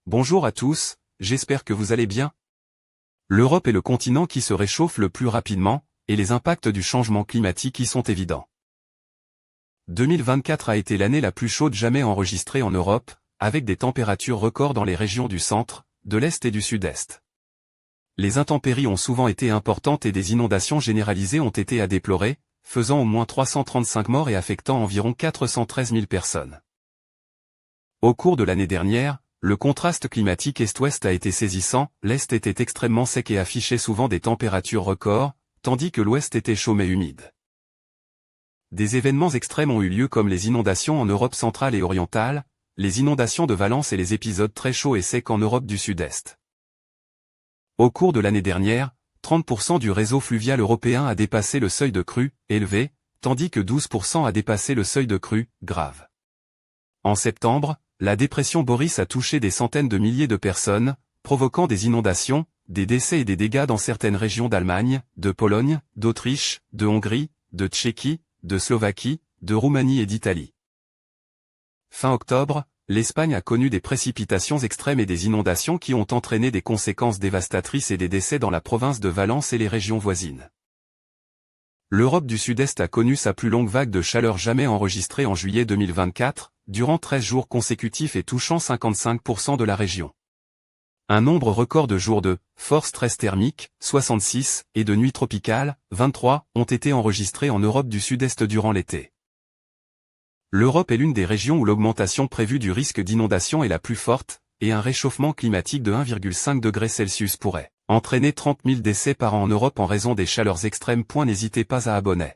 Bonjour à tous, j'espère que vous allez bien. L'Europe est le continent qui se réchauffe le plus rapidement, et les impacts du changement climatique y sont évidents. 2024 a été l'année la plus chaude jamais enregistrée en Europe, avec des températures records dans les régions du centre, de l'Est et du Sud-Est. Les intempéries ont souvent été importantes et des inondations généralisées ont été à déplorer, faisant au moins 335 morts et affectant environ 413 000 personnes. Au cours de l'année dernière, le contraste climatique Est-Ouest a été saisissant, l'Est était extrêmement sec et affichait souvent des températures records, tandis que l'Ouest était chaud mais humide. Des événements extrêmes ont eu lieu comme les inondations en Europe centrale et orientale, les inondations de Valence et les épisodes très chauds et secs en Europe du Sud-Est. Au cours de l'année dernière, 30% du réseau fluvial européen a dépassé le seuil de crue, élevé, tandis que 12% a dépassé le seuil de crue, grave. En septembre, la dépression Boris a touché des centaines de milliers de personnes, provoquant des inondations, des décès et des dégâts dans certaines régions d'Allemagne, de Pologne, d'Autriche, de Hongrie, de Tchéquie, de Slovaquie, de Roumanie et d'Italie. Fin octobre, l'Espagne a connu des précipitations extrêmes et des inondations qui ont entraîné des conséquences dévastatrices et des décès dans la province de Valence et les régions voisines. L'Europe du Sud-Est a connu sa plus longue vague de chaleur jamais enregistrée en juillet 2024, durant 13 jours consécutifs et touchant 55% de la région. Un nombre record de jours de fort stress thermique, 66, et de nuits tropicales, 23, ont été enregistrés en Europe du Sud-Est durant l'été. L'Europe est l'une des régions où l'augmentation prévue du risque d'inondation est la plus forte, et un réchauffement climatique de 1,5 degré Celsius pourrait entraîner 30 000 décès par an en Europe en raison des chaleurs extrêmes. N'hésitez pas à abonner.